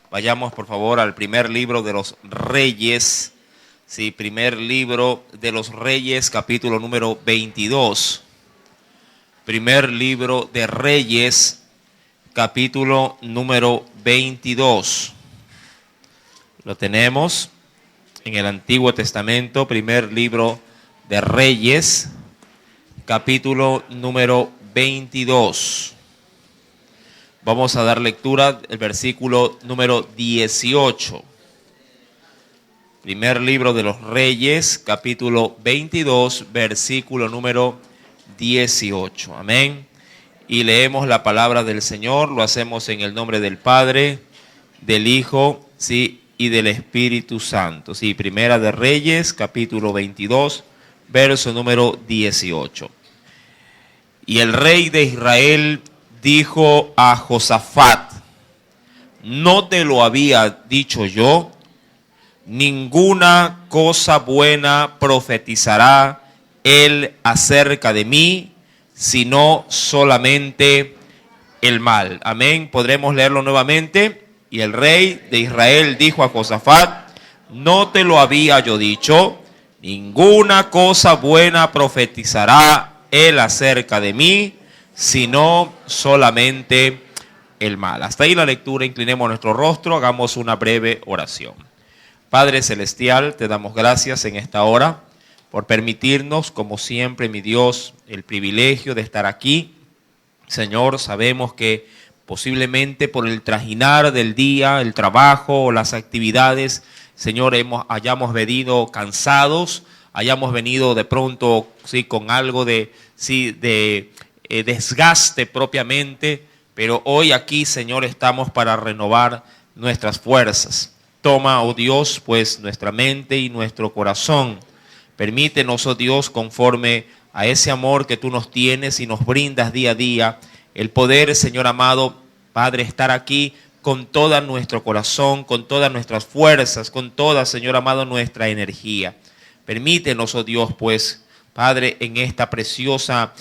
Vayamos por favor al primer libro de los Reyes. Sí, primer libro de los Reyes, capítulo número 22. Primer libro de Reyes, capítulo número 22. Lo tenemos en el Antiguo Testamento, primer libro de Reyes, capítulo número 22. Vamos a dar lectura del versículo número 18. Primer libro de los Reyes, capítulo 22, versículo número 18. Amén. Y leemos la palabra del Señor. Lo hacemos en el nombre del Padre, del Hijo, sí, y del Espíritu Santo. Sí, Primera de Reyes, capítulo 22, verso número 18. Y el rey de Israel dijo a Josafat: ¿no te lo había dicho yo? Ninguna cosa buena profetizará él acerca de mí, sino solamente el mal. Amén. Podremos leerlo nuevamente. Y el rey de Israel dijo a Josafat: ¿no te lo había yo dicho? Ninguna cosa buena profetizará él acerca de mí, sino solamente el mal. Hasta ahí la lectura. Inclinemos nuestro rostro, hagamos una breve oración. Padre Celestial, te damos gracias en esta hora por permitirnos, como siempre, mi Dios, el privilegio de estar aquí. Señor, sabemos que posiblemente por el trajinar del día, el trabajo o las actividades, Señor, hayamos venido cansados, hayamos venido de pronto sí, con algo de desgaste propiamente, pero hoy aquí, Señor, estamos para renovar nuestras fuerzas. Toma, oh Dios, pues nuestra mente y nuestro corazón. Permítenos, oh Dios, conforme a ese amor que tú nos tienes y nos brindas día a día, el poder, Señor amado, Padre, estar aquí con todo nuestro corazón, con todas nuestras fuerzas, con toda, Señor amado, nuestra energía. Permítenos, oh Dios, pues, Padre, en esta preciosa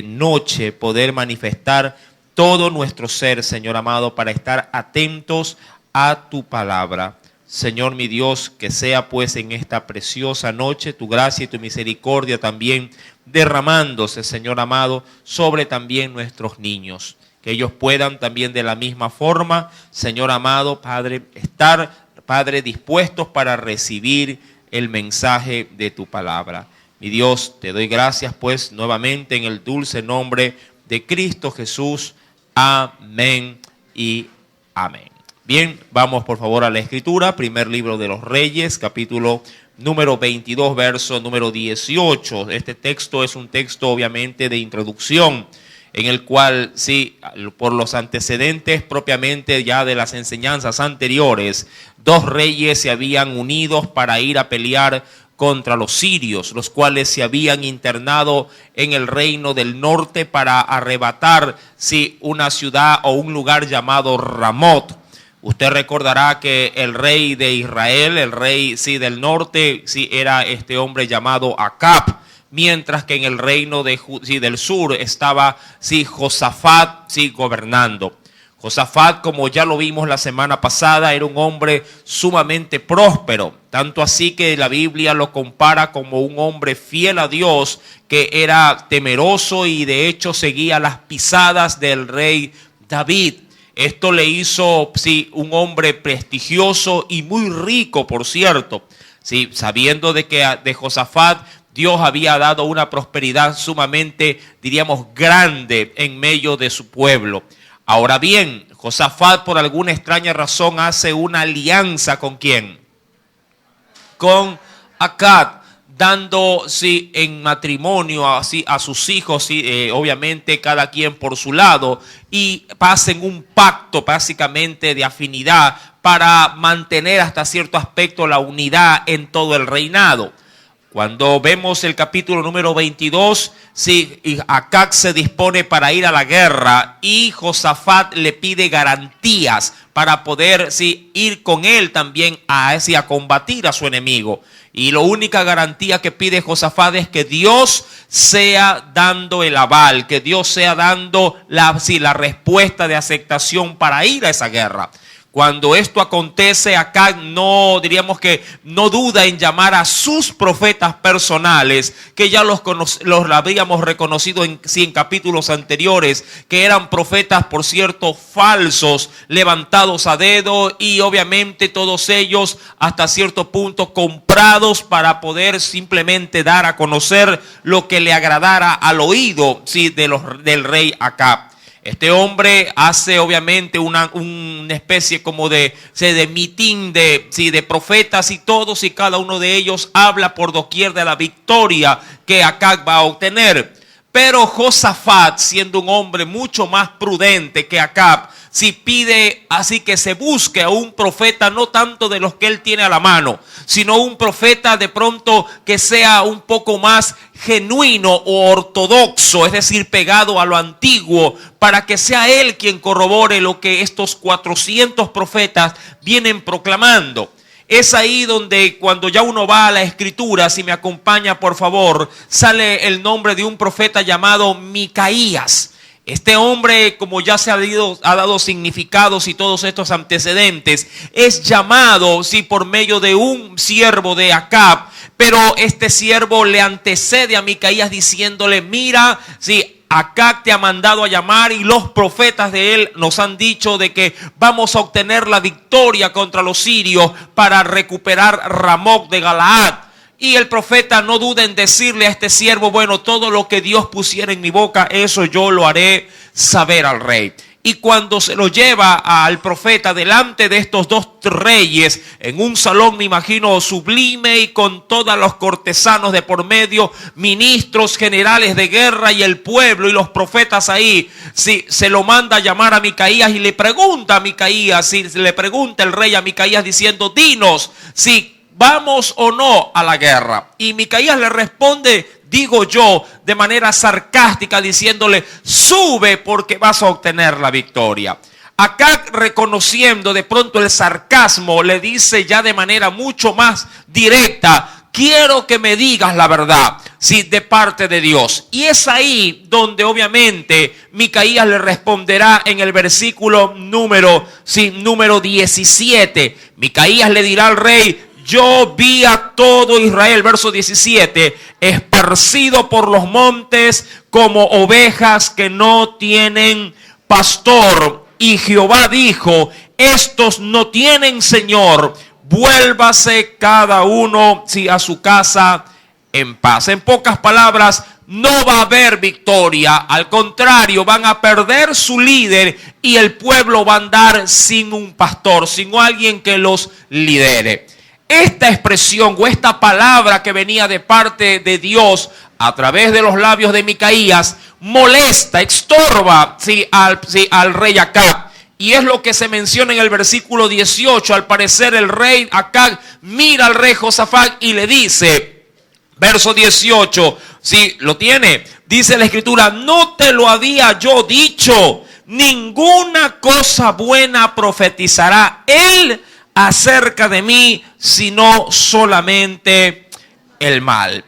noche poder manifestar todo nuestro ser, Señor amado, para estar atentos a tu palabra. Señor mi Dios, que sea pues en esta preciosa noche tu gracia y tu misericordia también derramándose, Señor amado, sobre también nuestros niños. Que ellos puedan también de la misma forma, Señor amado, Padre, estar, Padre, dispuestos para recibir el mensaje de tu palabra. Mi Dios, te doy gracias pues nuevamente en el dulce nombre de Cristo Jesús. Amén y amén. Bien, vamos por favor a la Escritura, primer libro de los Reyes, capítulo número 22, verso número 18. Este texto es un texto obviamente de introducción, en el cual, sí, por los antecedentes propiamente ya de las enseñanzas anteriores, dos reyes se habían unido para ir a pelear contra los sirios, los cuales se habían internado en el reino del norte para arrebatar, sí, una ciudad o un lugar llamado Ramot. Usted recordará que el rey de Israel, el rey sí, del norte, sí, era este hombre llamado Acab, mientras que en el reino del sur estaba sí, Josafat sí, gobernando. Josafat, como ya lo vimos la semana pasada, era un hombre sumamente próspero, tanto así que la Biblia lo compara como un hombre fiel a Dios, que era temeroso y de hecho seguía las pisadas del rey David. Esto le hizo sí, un hombre prestigioso y muy rico, por cierto, sí, sabiendo de que de Josafat Dios había dado una prosperidad sumamente, diríamos, grande en medio de su pueblo. Ahora bien, Josafat por alguna extraña razón hace una alianza ¿con quién? Con Acab, dando sí, en matrimonio así, a sus hijos, sí, obviamente cada quien por su lado, y hacen un pacto básicamente de afinidad para mantener hasta cierto aspecto la unidad en todo el reinado. Cuando vemos el capítulo número 22, sí, Acab se dispone para ir a la guerra y Josafat le pide garantías para poder sí, ir con él también a combatir a su enemigo. Y la única garantía que pide Josafat es que Dios sea dando el aval, que Dios sea dando la respuesta de aceptación para ir a esa guerra. Cuando esto acontece, Acab no, diríamos que no duda en llamar a sus profetas personales, que ya los habíamos reconocido en capítulos anteriores, que eran profetas, por cierto, falsos, levantados a dedo, y obviamente todos ellos hasta cierto punto comprados para poder simplemente dar a conocer lo que le agradara al oído, sí, del rey Acab. Este hombre hace obviamente una especie como de mitin de profetas, y todos y cada uno de ellos habla por doquier de la victoria que Acab va a obtener. Pero Josafat, siendo un hombre mucho más prudente que Acab, si pide así que se busque a un profeta, no tanto de los que él tiene a la mano, sino un profeta de pronto que sea un poco más genuino o ortodoxo, es decir, pegado a lo antiguo, para que sea él quien corrobore lo que estos 400 profetas vienen proclamando. Es ahí donde, cuando ya uno va a la escritura, si me acompaña por favor, sale el nombre de un profeta llamado Micaías. Este hombre, como ya se ha dado significados y todos estos antecedentes, es llamado, sí, por medio de un siervo de Acab, pero este siervo le antecede a Micaías diciéndole: mira, sí, Acab te ha mandado a llamar, y los profetas de él nos han dicho de que vamos a obtener la victoria contra los sirios para recuperar Ramoth de Galaad. Y el profeta no duda en decirle a este siervo: bueno, todo lo que Dios pusiera en mi boca, eso yo lo haré saber al rey. Y cuando se lo lleva al profeta delante de estos dos reyes, en un salón, me imagino, sublime, y con todos los cortesanos de por medio, ministros, generales de guerra y el pueblo y los profetas ahí, si se lo manda a llamar a Micaías y le pregunta a Micaías, si le pregunta el rey a Micaías diciendo: dinos si vamos o no a la guerra. Y Micaías le responde, digo yo, de manera sarcástica, diciéndole: sube, porque vas a obtener la victoria. Acá, reconociendo de pronto el sarcasmo, le dice ya de manera mucho más directa: quiero que me digas la verdad, si de parte de Dios. Y es ahí donde obviamente Micaías le responderá en el versículo número 17. Micaías le dirá al rey: yo vi a todo Israel, verso 17, esparcido por los montes como ovejas que no tienen pastor. Y Jehová dijo: estos no tienen señor, vuélvase cada uno a su casa en paz. En pocas palabras, no va a haber victoria, al contrario, van a perder su líder, y el pueblo va a andar sin un pastor, sin alguien que los lidere. Esta expresión o esta palabra que venía de parte de Dios a través de los labios de Micaías molesta, estorba al rey Acab. Y es lo que se menciona en el versículo 18. Al parecer el rey Acab mira al rey Josafat y le dice, verso 18, si lo tiene, dice la escritura: no te lo había yo dicho, ninguna cosa buena profetizará él acerca de mí, sino solamente el mal.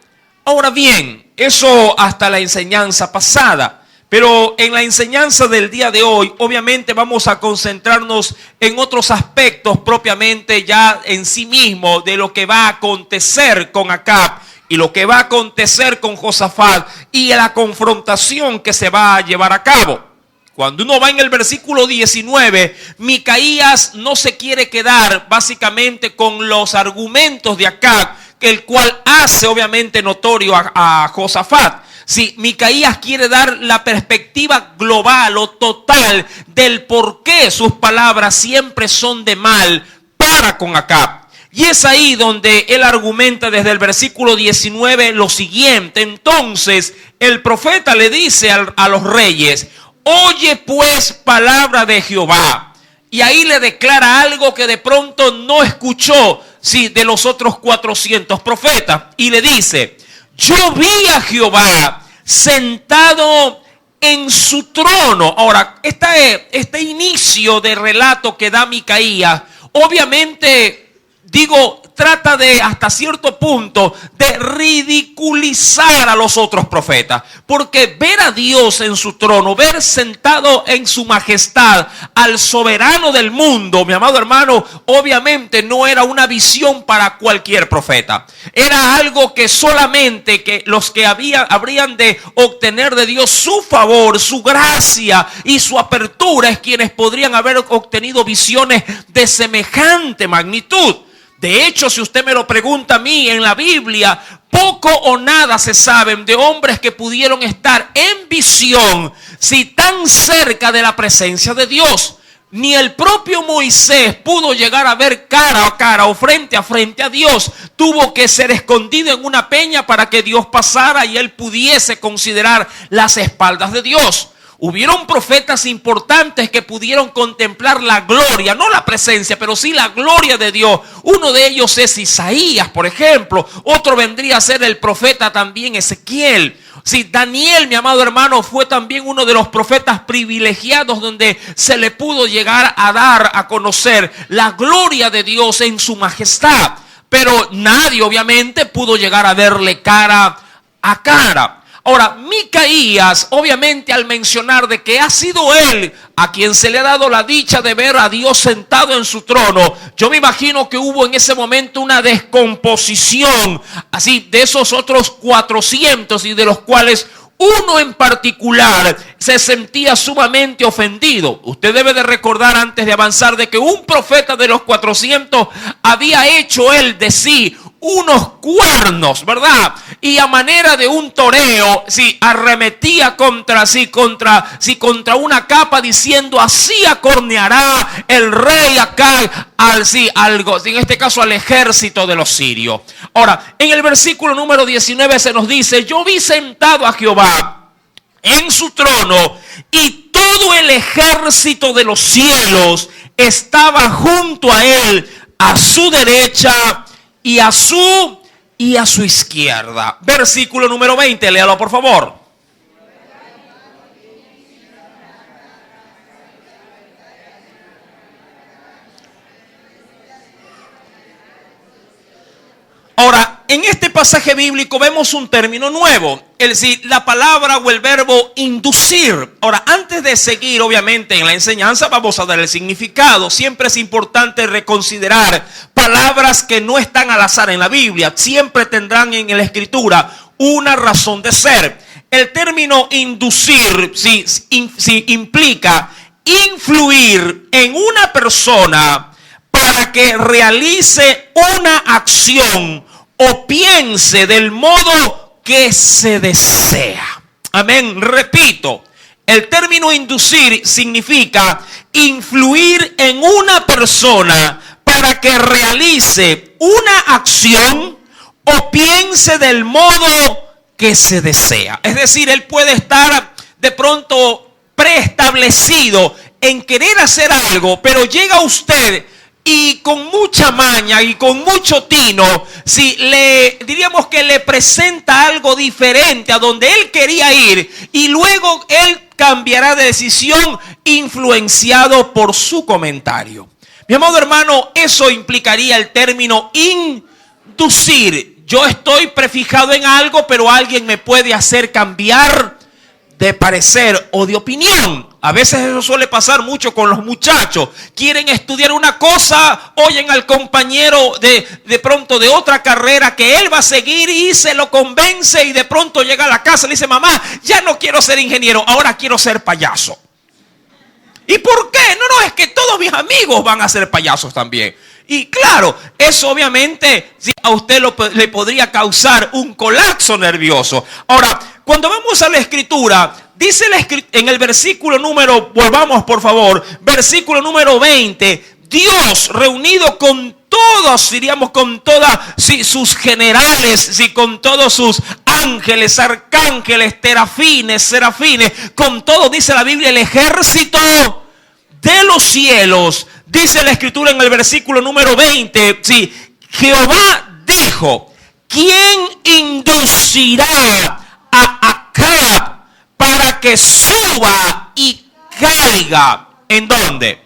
Ahora bien, eso hasta la enseñanza pasada, pero en la enseñanza del día de hoy, obviamente vamos a concentrarnos en otros aspectos propiamente ya en sí mismo de lo que va a acontecer con Acab y lo que va a acontecer con Josafat y la confrontación que se va a llevar a cabo. Cuando uno va en el versículo 19, Micaías no se quiere quedar básicamente con los argumentos de Acab, el cual hace obviamente notorio a Josafat. Si Micaías quiere dar la perspectiva global o total del por qué sus palabras siempre son de mal para con Acab. Y es ahí donde él argumenta desde el versículo 19 lo siguiente. Entonces el profeta le dice a los reyes: oye pues palabra de Jehová. Y ahí le declara algo que de pronto no escuchó de los otros 400 profetas. Y le dice: yo vi a Jehová sentado en su trono. Ahora, este inicio de relato que da Micaías, obviamente, trata de, hasta cierto punto, de ridiculizar a los otros profetas. Porque ver a Dios en su trono, ver sentado en su majestad al soberano del mundo, mi amado hermano, obviamente no era una visión para cualquier profeta. Era algo que solamente que los que habrían de obtener de Dios su favor, su gracia y su apertura es quienes podrían haber obtenido visiones de semejante magnitud. De hecho, si usted me lo pregunta a mí, en la Biblia poco o nada se saben de hombres que pudieron estar en visión, si tan cerca de la presencia de Dios. Ni el propio Moisés pudo llegar a ver cara a cara o frente a Dios. Tuvo que ser escondido en una peña para que Dios pasara y él pudiese considerar las espaldas de Dios. Hubieron profetas importantes que pudieron contemplar la gloria, no la presencia, pero sí la gloria de Dios. Uno de ellos es Isaías, por ejemplo. Otro vendría a ser el profeta también Ezequiel. Sí, Daniel, mi amado hermano, fue también uno de los profetas privilegiados donde se le pudo llegar a dar a conocer la gloria de Dios en su majestad. Pero nadie, obviamente, pudo llegar a verle cara a cara. Ahora, Micaías, obviamente, al mencionar de que ha sido él a quien se le ha dado la dicha de ver a Dios sentado en su trono, yo me imagino que hubo en ese momento una descomposición, así, de esos otros 400 y de los cuales uno en particular se sentía sumamente ofendido. Usted debe de recordar antes de avanzar de que un profeta de los 400 había hecho él de sí unos cuernos, ¿verdad? Y a manera de un toreo, arremetía contra una capa diciendo: así acorneará el rey acá en este caso al ejército de los sirios. Ahora, en el versículo número 19 se nos dice: yo vi sentado a Jehová en su trono y todo el ejército de los cielos estaba junto a él, a su derecha y a su izquierda. Versículo número 20, léalo por favor. Ahora, en este pasaje bíblico vemos un término nuevo, es decir, la palabra o el verbo inducir. Ahora, antes de seguir obviamente en la enseñanza, vamos a dar el significado. Siempre es importante reconsiderar palabras que no están al azar en la Biblia. Siempre tendrán en la Escritura una razón de ser. El término inducir implica influir en una persona para que realice una acción o piense del modo que se desea. Amén. Repito, el término inducir significa influir en una persona para que realice una acción o piense del modo que se desea. Es decir, él puede estar de pronto preestablecido en querer hacer algo, pero llega usted y con mucha maña y con mucho tino, diríamos que le presenta algo diferente a donde él quería ir, y luego él cambiará de decisión influenciado por su comentario. Mi amado hermano, eso implicaría el término inducir. Yo estoy prefijado en algo, pero alguien me puede hacer cambiar de parecer o de opinión. A veces eso suele pasar mucho con los muchachos. Quieren estudiar una cosa, oyen al compañero de pronto de otra carrera que él va a seguir y se lo convence, y de pronto llega a la casa y le dice: mamá, ya no quiero ser ingeniero, ahora quiero ser payaso. ¿Y por qué? No, es que todos mis amigos van a ser payasos también. Y claro, eso obviamente a usted le podría causar un colapso nervioso. Ahora, cuando vamos a la Escritura, dice en el versículo número, volvamos por favor, versículo número 20, Dios reunido con todos, diríamos con todas sus generales, con todos sus ángeles, arcángeles, serafines, con todo, dice la Biblia, el ejército de los cielos. Dice la Escritura en el versículo número 20, Jehová dijo: ¿quién inducirá a Acab para que suba y caiga? ¿En dónde?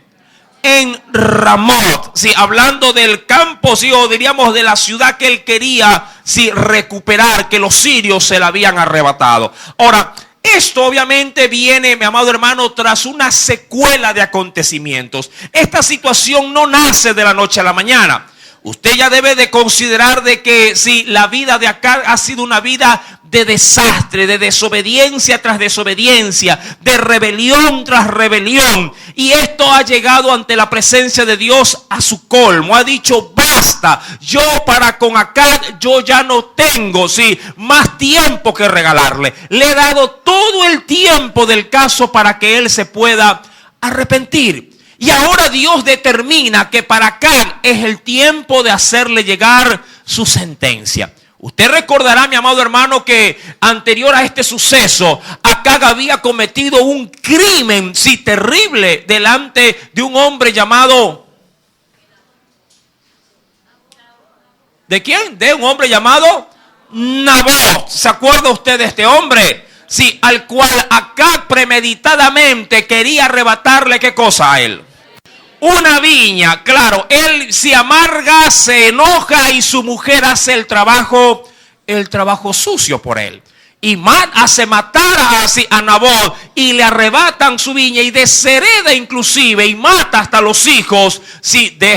en Ramot, sí, hablando del campo, sí, o diríamos de la ciudad que él quería, sí, recuperar, que los sirios se la habían arrebatado. Ahora, esto obviamente viene, mi amado hermano, tras una secuela de acontecimientos. Esta situación no nace de la noche a la mañana. Usted ya debe de considerar de que si la vida de Acab ha sido una vida de desastre, de desobediencia tras desobediencia, de rebelión tras rebelión. Y esto ha llegado ante la presencia de Dios a su colmo. Ha dicho, basta, yo para con Acab, yo ya no tengo, sí, más tiempo que regalarle. Le he dado todo el tiempo del caso para que él se pueda arrepentir. Y ahora Dios determina que para Acab es el tiempo de hacerle llegar su sentencia. Usted recordará, mi amado hermano, que anterior a este suceso, Acab había cometido un crimen, sí, terrible, delante de un hombre llamado... ¿De quién? De un hombre llamado Nabot. ¿Se acuerda usted de este hombre? Sí, al cual Acab premeditadamente quería arrebatarle, ¿qué cosa a él? Una viña. Claro, él se amarga, se enoja y su mujer hace el trabajo sucio por él. Y hace matar a Nabot y le arrebatan su viña y deshereda inclusive y mata hasta los hijos de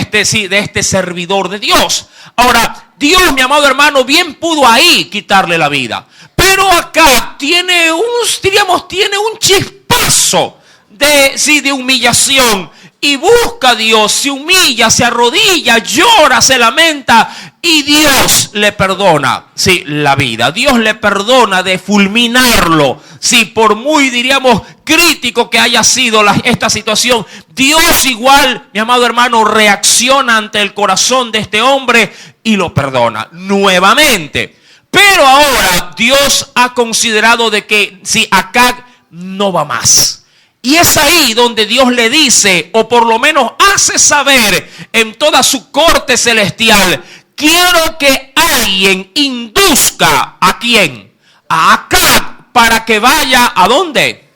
este servidor de Dios. Ahora, Dios, mi amado hermano, bien pudo ahí quitarle la vida. Pero acá tiene un chispazo de humillación. Y busca a Dios, se humilla, se arrodilla, llora, se lamenta y Dios le perdona, sí, la vida. Dios le perdona de fulminarlo. Sí, por muy, diríamos, crítico que haya sido esta situación, Dios igual, mi amado hermano, reacciona ante el corazón de este hombre y lo perdona nuevamente. Pero ahora Dios ha considerado de que si Acab no va más. Y es ahí donde Dios le dice, o por lo menos hace saber en toda su corte celestial, quiero que alguien induzca ¿a quién? A Acab para que vaya ¿a dónde?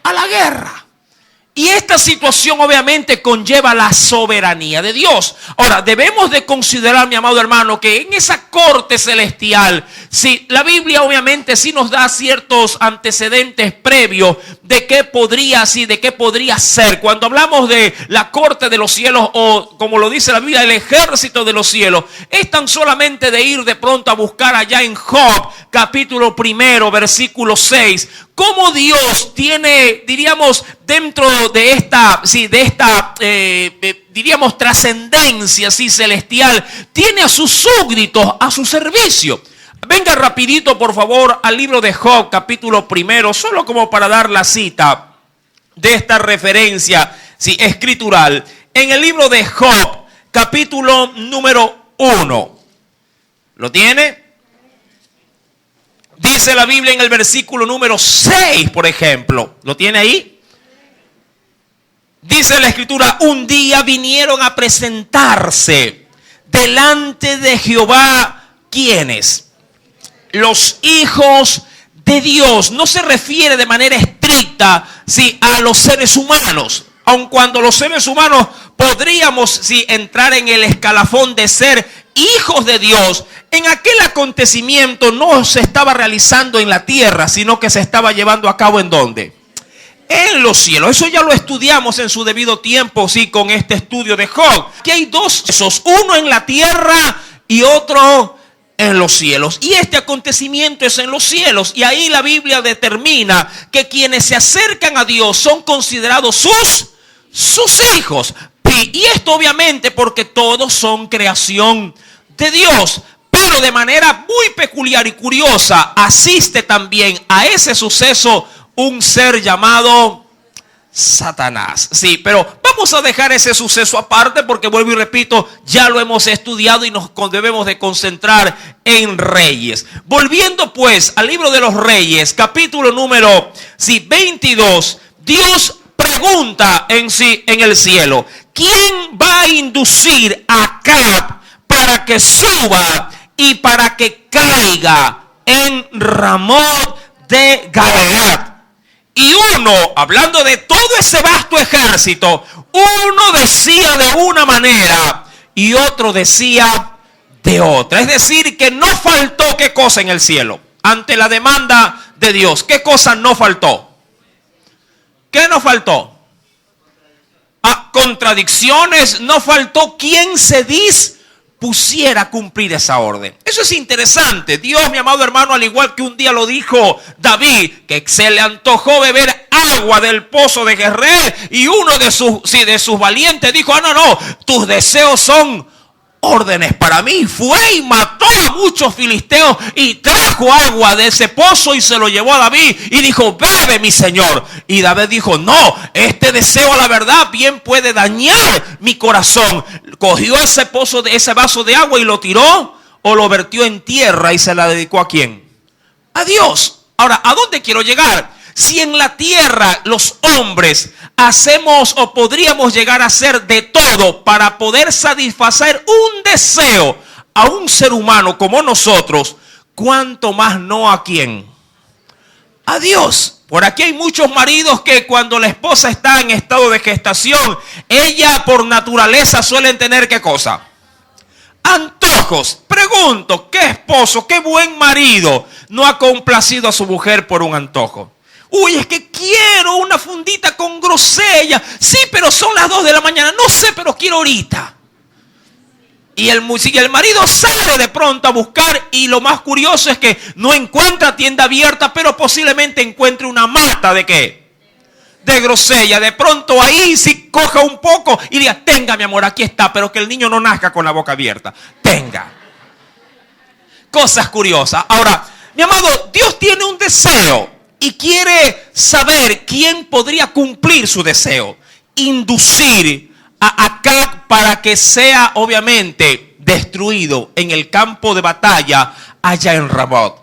A la guerra. Y esta situación obviamente conlleva la soberanía de Dios. Ahora, debemos de considerar, mi amado hermano, que en esa corte celestial, sí, la Biblia obviamente sí nos da ciertos antecedentes previos de qué podría ser. Cuando hablamos de la corte de los cielos, o como lo dice la Biblia, el ejército de los cielos, es tan solamente de ir de pronto a buscar allá en Job, capítulo 1, versículo 6, cómo Dios tiene, diríamos, dentro de esta diríamos, trascendencia celestial, tiene a sus súbditos a su servicio. Venga rapidito, por favor, al libro de Job, capítulo 1, solo como para dar la cita de esta referencia escritural. En el libro de Job, capítulo número 1. ¿Lo tiene? Dice la Biblia en el versículo número 6, por ejemplo. ¿Lo tiene ahí? Dice la escritura, un día vinieron a presentarse delante de Jehová, ¿quiénes? Los hijos de Dios. No se refiere de manera estricta a los seres humanos, aun cuando los seres humanos podríamos entrar en el escalafón de ser hijos de Dios. En aquel acontecimiento no se estaba realizando en la tierra, sino que se estaba llevando a cabo ¿en dónde? En los cielos. Eso ya lo estudiamos en su debido tiempo, con este estudio de Job. Que hay dos esos, uno en la tierra y otro en los cielos. Y este acontecimiento es en los cielos. Y ahí la Biblia determina que quienes se acercan a Dios son considerados sus hijos. Y esto obviamente porque todos son creación de Dios. Pero de manera muy peculiar y curiosa asiste también a ese suceso un ser llamado Satanás. Sí, pero vamos a dejar ese suceso aparte porque vuelvo y repito, ya lo hemos estudiado y nos debemos de concentrar en Reyes. Volviendo pues al libro de los Reyes, capítulo número 22, Dios pregunta en el cielo, ¿quién va a inducir a Acab para que suba y para que caiga en Ramot de Galaad? Y uno, hablando de todo ese vasto ejército, uno decía de una manera y otro decía de otra. Es decir, que no faltó qué cosa en el cielo ante la demanda de Dios. ¿Qué cosa no faltó? ¿Qué no faltó? Contradicciones, no faltó quien se dispusiera a cumplir esa orden. Eso es interesante. Dios, mi amado hermano, al igual que un día lo dijo David, que se le antojó beber agua del pozo de Jezreel, y uno de sus valientes dijo: no, tus deseos son órdenes para mí. Fue y mató a muchos filisteos y trajo agua de ese pozo y se lo llevó a David y dijo: bebe, mi señor. Y David dijo: no, este deseo a la verdad bien puede dañar mi corazón. Cogió ese vaso de agua y lo tiró o lo vertió en tierra y se la dedicó ¿a quién? A Dios. Ahora, ¿a dónde quiero llegar? Si en la tierra los hombres hacemos o podríamos llegar a hacer de todo para poder satisfacer un deseo a un ser humano como nosotros, ¿cuánto más no a quién? A Dios. Por aquí hay muchos maridos que cuando la esposa está en estado de gestación, ella por naturaleza suelen tener ¿qué cosa? Antojos. Pregunto, ¿qué esposo, qué buen marido no ha complacido a su mujer por un antojo? Uy, es que quiero una fundita con grosella. Sí, pero son las 2 de la mañana. No sé, pero quiero ahorita. Y el marido sale de pronto a buscar, y lo más curioso es que no encuentra tienda abierta, pero posiblemente encuentre una mata ¿de qué? De grosella. De pronto ahí sí coja un poco y diga: tenga, mi amor, aquí está, pero que el niño no nazca con la boca abierta. Tenga. Cosas curiosas. Ahora, mi amado, Dios tiene un deseo y quiere saber quién podría cumplir su deseo. Inducir a Acab para que sea obviamente destruido en el campo de batalla allá en Ramot.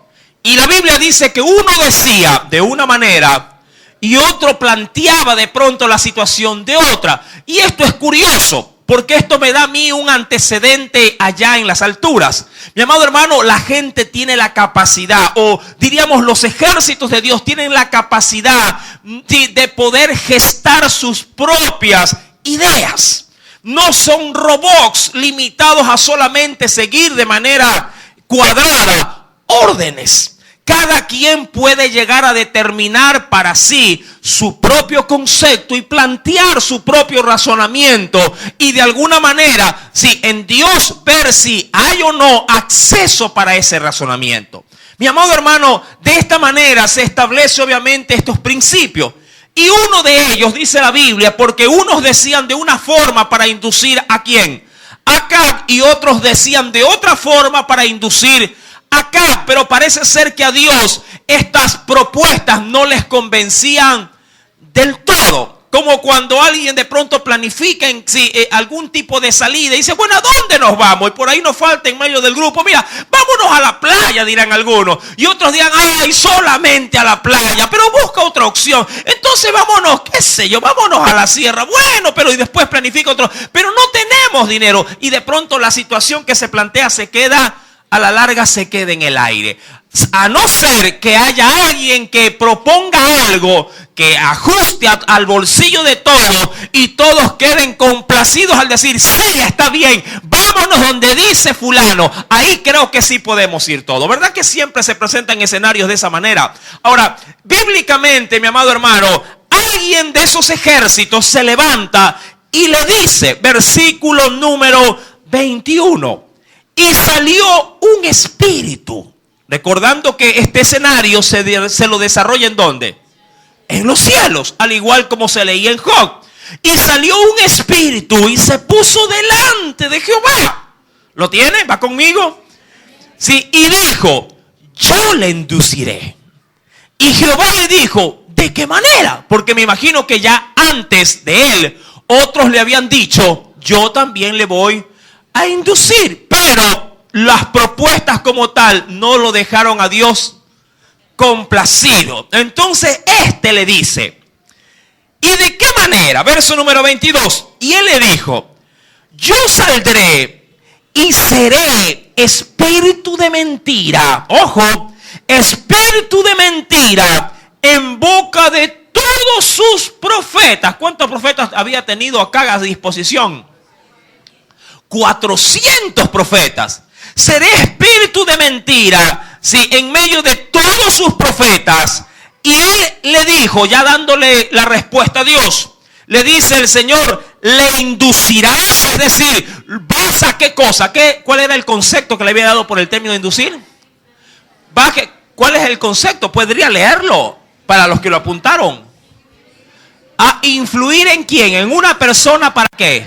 Y la Biblia dice que uno decía de una manera y otro planteaba de pronto la situación de otra. Y esto es curioso, porque esto me da a mí un antecedente allá en las alturas. Mi amado hermano, la gente tiene la capacidad, o diríamos los ejércitos de Dios tienen la capacidad de poder gestar sus propias ideas. No son robots limitados a solamente seguir de manera cuadrada órdenes. Cada quien puede llegar a determinar para sí su propio concepto y plantear su propio razonamiento, y de alguna manera, si en Dios ver si hay o no acceso para ese razonamiento. Mi amado hermano, de esta manera se establece obviamente estos principios. Y uno de ellos, dice la Biblia, porque unos decían de una forma para inducir ¿a quién? A Acab, y otros decían de otra forma para inducir Acab, pero parece ser que a Dios estas propuestas no les convencían del todo. Como cuando alguien de pronto planifica algún tipo de salida y dice: bueno, ¿a dónde nos vamos? Y por ahí nos falta en medio del grupo: mira, vámonos a la playa, dirán algunos. Y otros dirán: ay, solamente a la playa, pero busca otra opción. Entonces vámonos, qué sé yo, vámonos a la sierra. Bueno, pero y después planifica otro. Pero no tenemos dinero. Y de pronto la situación que se plantea a la larga se queda en el aire. A no ser que haya alguien que proponga algo que ajuste al bolsillo de todos y todos queden complacidos al decir: sí, está bien, vámonos donde dice fulano. Ahí creo que sí podemos ir todos. ¿Verdad que siempre se presentan escenarios de esa manera? Ahora, bíblicamente, mi amado hermano, alguien de esos ejércitos se levanta y le dice, versículo número 21: y salió un espíritu. Recordando que este escenario se lo desarrolla ¿en dónde? En los cielos, al igual como se leía en Job. Y salió un espíritu y se puso delante de Jehová. ¿Lo tiene? ¿Va conmigo? Sí, y dijo: yo le induciré. Y Jehová le dijo: ¿de qué manera? Porque me imagino que ya antes de él otros le habían dicho: yo también le voy a inducir. Pero las propuestas como tal no lo dejaron a Dios complacido. Entonces le dice: ¿y de qué manera? Verso número 22. Y él le dijo: yo saldré y seré espíritu de mentira. Ojo, espíritu de mentira en boca de todos sus profetas. ¿Cuántos profetas había tenido acá a disposición? 400 profetas. Seré espíritu de mentira, si en medio de todos sus profetas. Y él le dijo, ya dándole la respuesta a Dios, le dice el Señor, le inducirás, es decir, ¿vas a qué cosa? ¿Cuál era el concepto que le había dado por el término de inducir? ¿Cuál es el concepto? Podría leerlo para los que lo apuntaron. ¿A influir en quién? ¿En una persona para qué?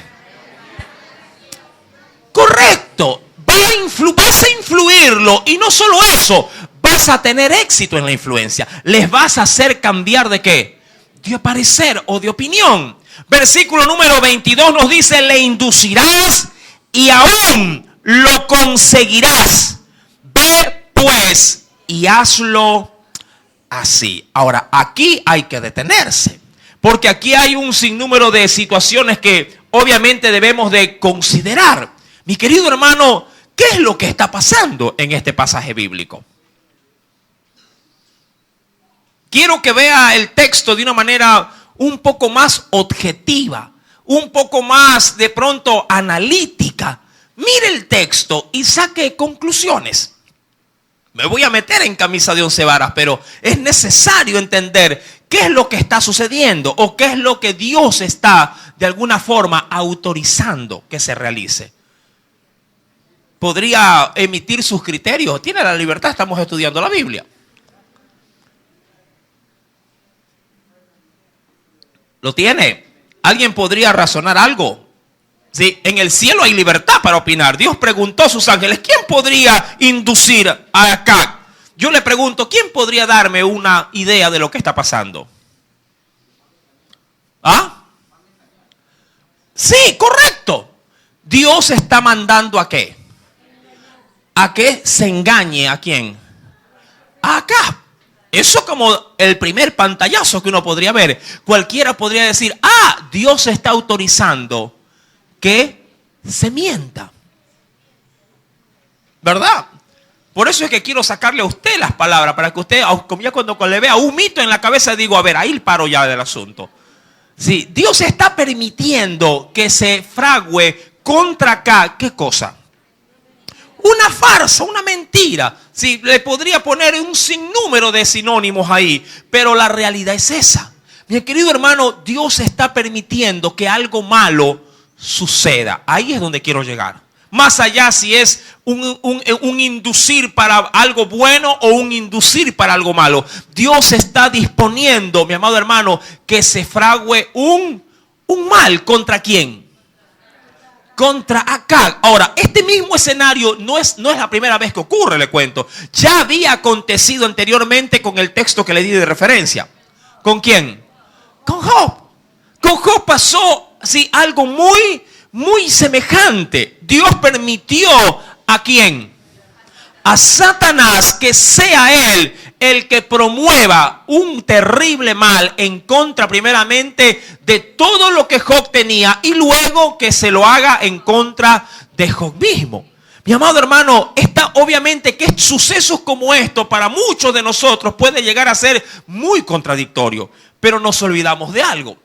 Correcto. Vas a influirlo, y no solo eso, vas a tener éxito en la influencia. Les vas a hacer cambiar de qué? De parecer o de opinión. Versículo número 22 nos dice, le inducirás y aún lo conseguirás. Ve pues y hazlo así. Ahora, aquí hay que detenerse, porque aquí hay un sinnúmero de situaciones que obviamente debemos de considerar. Mi querido hermano, ¿qué es lo que está pasando en este pasaje bíblico? Quiero que vea el texto de una manera un poco más objetiva, un poco más de pronto analítica. Mire el texto y saque conclusiones. Me voy a meter en camisa de 11 varas, pero es necesario entender qué es lo que está sucediendo o qué es lo que Dios está de alguna forma autorizando que se realice. Podría emitir sus criterios. Tiene la libertad, estamos estudiando la Biblia. ¿Lo tiene? ¿Alguien podría razonar algo? Sí, en el cielo hay libertad para opinar. Dios preguntó a sus ángeles, ¿quién podría inducir a Acab? Yo le pregunto, ¿quién podría darme una idea de lo que está pasando? ¿Ah? Sí, correcto. Dios está mandando ¿a qué? A que se engañe ¿a quién? A Acab. Eso como el primer pantallazo que uno podría ver. Cualquiera podría decir, Dios está autorizando que se mienta. ¿Verdad? Por eso es que quiero sacarle a usted las palabras, para que usted, ya cuando le vea un mito en la cabeza, digo, a ver, ahí paro ya del asunto. Sí, Dios está permitiendo que se fragüe contra acá, ¿qué cosa? Una farsa, una mentira. Sí, le podría poner un sinnúmero de sinónimos ahí, pero la realidad es esa. Mi querido hermano, Dios está permitiendo que algo malo suceda. Ahí es donde quiero llegar. Más allá si es un inducir para algo bueno o un inducir para algo malo. Dios está disponiendo, mi amado hermano, que se fragüe un mal. ¿Contra quién? Contra Acab. Ahora, este mismo escenario no es la primera vez que ocurre, le cuento. Ya había acontecido anteriormente con el texto que le di de referencia. ¿Con quién? Con Job. Con Job pasó algo muy semejante. Dios permitió ¿a quién? A Satanás, que sea él el que promueva un terrible mal en contra primeramente de todo lo que Job tenía y luego que se lo haga en contra de Job mismo. Mi amado hermano, obviamente que sucesos como estos para muchos de nosotros puede llegar a ser muy contradictorio, pero nos olvidamos de algo.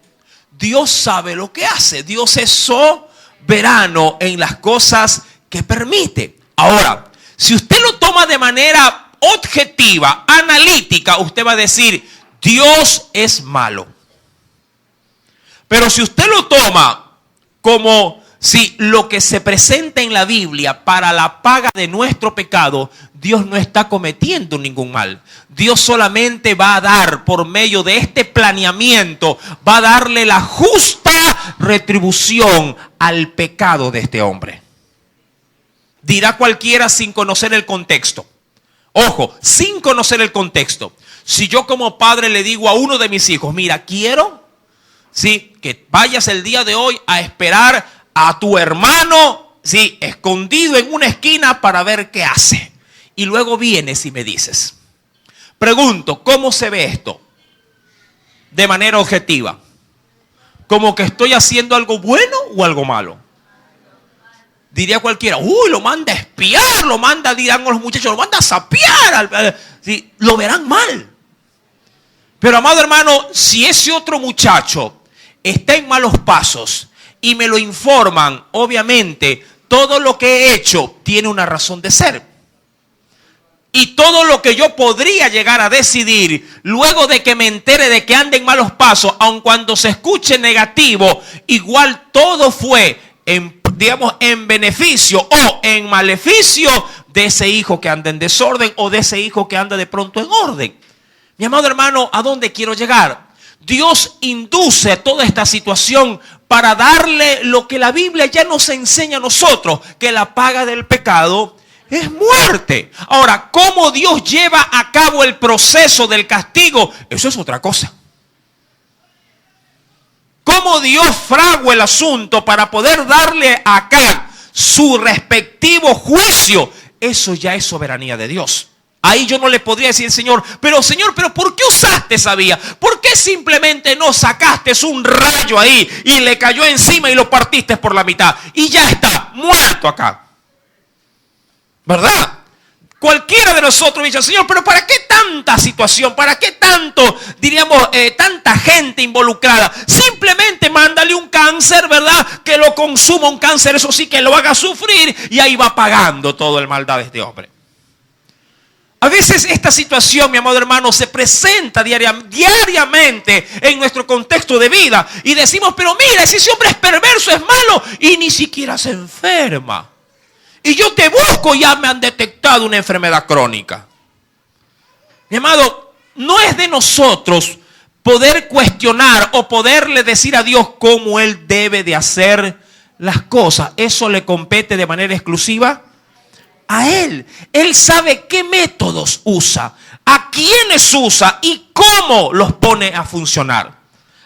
Dios sabe lo que hace. Dios es soberano en las cosas que permite. Ahora, si usted lo toma de manera objetiva, analítica, usted va a decir, Dios es malo. Pero si usted lo toma como si lo que se presenta en la Biblia para la paga de nuestro pecado, Dios no está cometiendo ningún mal. Dios solamente va a dar, por medio de este planeamiento, va a darle la justa retribución al pecado de este hombre. Dirá cualquiera sin conocer el contexto. Ojo, sin conocer el contexto. Si yo como padre le digo a uno de mis hijos, mira, quiero que vayas el día de hoy a esperar a tu hermano, escondido en una esquina para ver qué hace. Y luego vienes y me dices. Pregunto, ¿cómo se ve esto? De manera objetiva. ¿Como que estoy haciendo algo bueno o algo malo? Diría cualquiera, lo manda a espiar, dirán los muchachos, lo manda a sapear. Lo verán mal. Pero amado hermano, si ese otro muchacho está en malos pasos y me lo informan, obviamente todo lo que he hecho tiene una razón de ser. Y todo lo que yo podría llegar a decidir luego de que me entere de que anda en malos pasos, aun cuando se escuche negativo, igual todo fue en beneficio o en maleficio de ese hijo que anda en desorden o de ese hijo que anda de pronto en orden. Mi amado hermano, ¿a dónde quiero llegar? Dios induce toda esta situación para darle lo que la Biblia ya nos enseña a nosotros, que la paga del pecado es muerte. Ahora, ¿cómo Dios lleva a cabo el proceso del castigo? Eso es otra cosa. ¿Cómo Dios fragua el asunto para poder darle acá su respectivo juicio? Eso ya es soberanía de Dios. Ahí yo no le podría decir, Señor, pero ¿por qué usaste esa vía? ¿Por qué simplemente no sacaste un rayo ahí y le cayó encima y lo partiste por la mitad? Y ya está, muerto acá. ¿Verdad? Cualquiera de nosotros dice, Señor, pero ¿para qué tanta situación? ¿Para qué tanto, tanta gente involucrada? Simplemente mándale un cáncer, ¿verdad? Que lo consuma un cáncer, eso sí, que lo haga sufrir y ahí va pagando todo el maldad de este hombre. A veces esta situación, mi amado hermano, se presenta diariamente en nuestro contexto de vida y decimos, pero mira, ese hombre es perverso, es malo y ni siquiera se enferma. Y yo te busco y ya me han detectado una enfermedad crónica. Mi amado, no es de nosotros poder cuestionar o poderle decir a Dios cómo Él debe de hacer las cosas. Eso le compete de manera exclusiva a Él. Él sabe qué métodos usa, a quiénes usa y cómo los pone a funcionar.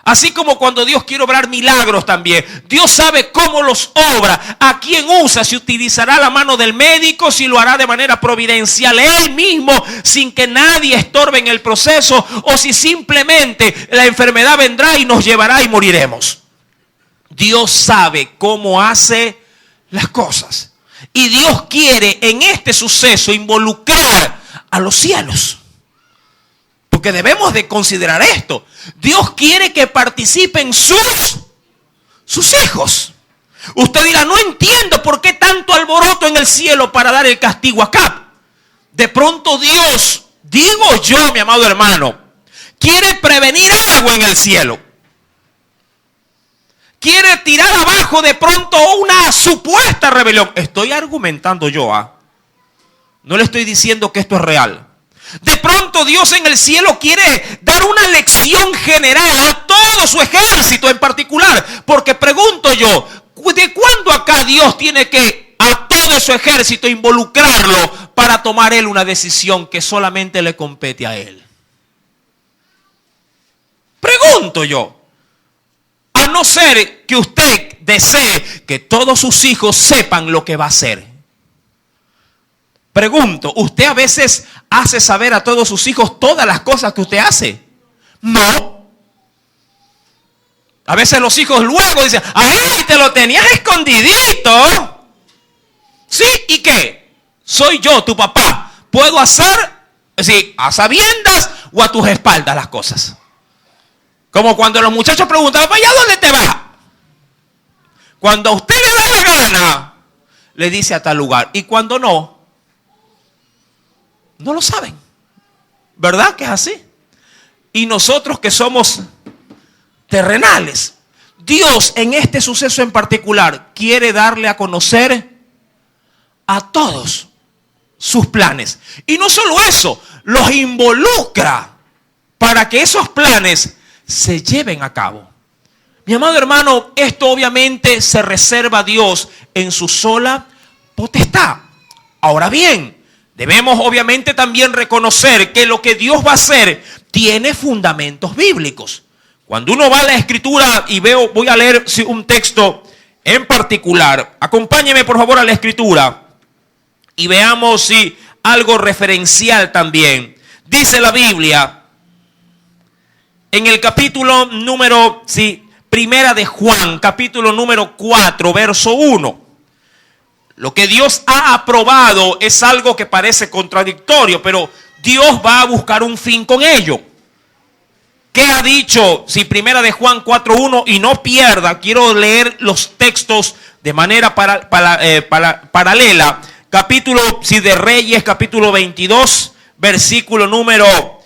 Así como cuando Dios quiere obrar milagros también. Dios sabe cómo los obra, a quién usa, si utilizará la mano del médico, si lo hará de manera providencial Él mismo, sin que nadie estorbe en el proceso, o si simplemente la enfermedad vendrá y nos llevará y moriremos. Dios sabe cómo hace las cosas. Y Dios quiere en este suceso involucrar a los cielos. Porque debemos de considerar esto. Dios quiere que participen sus hijos. Usted dirá, no entiendo por qué tanto alboroto en el cielo para dar el castigo acá. De pronto Dios, digo yo, mi amado hermano, quiere prevenir algo en el cielo. Quiere tirar abajo de pronto una supuesta rebelión. Estoy argumentando yo, no le estoy diciendo que esto es real. De pronto Dios en el cielo quiere dar una lección general a todo su ejército en particular. Porque pregunto yo, ¿de cuándo acá Dios tiene que a todo su ejército involucrarlo para tomar Él una decisión que solamente le compete a Él? Pregunto yo. A no ser que usted desee que todos sus hijos sepan lo que va a hacer. Pregunto, ¿usted a veces hace saber a todos sus hijos todas las cosas que usted hace? No. A veces los hijos luego dicen, ¡ay, te lo tenías escondidito! ¿Sí? ¿Y qué? Soy yo, tu papá. Puedo hacer, sí, a sabiendas o a tus espaldas las cosas. Como cuando los muchachos preguntan, ¿para allá dónde te vas? Cuando a usted le da la gana, le dice a tal lugar. Y cuando no lo saben. ¿Verdad que es así? Y nosotros que somos terrenales, Dios en este suceso en particular quiere darle a conocer a todos sus planes. Y no solo eso, los involucra para que esos planes se lleven a cabo. Mi amado hermano, esto obviamente se reserva a Dios en su sola potestad. Ahora bien, debemos obviamente también reconocer que lo que Dios va a hacer tiene fundamentos bíblicos. Cuando uno va a la Escritura y voy a leer un texto en particular, acompáñeme por favor a la Escritura y veamos si algo referencial también. Dice la Biblia en el capítulo número, primera de Juan, capítulo número 4, verso 1. Lo que Dios ha aprobado es algo que parece contradictorio, pero Dios va a buscar un fin con ello. ¿Qué ha dicho? Si primera de Juan 4:1, y no pierda, quiero leer los textos de manera paralela. Capítulo, si de Reyes, capítulo 22, versículo número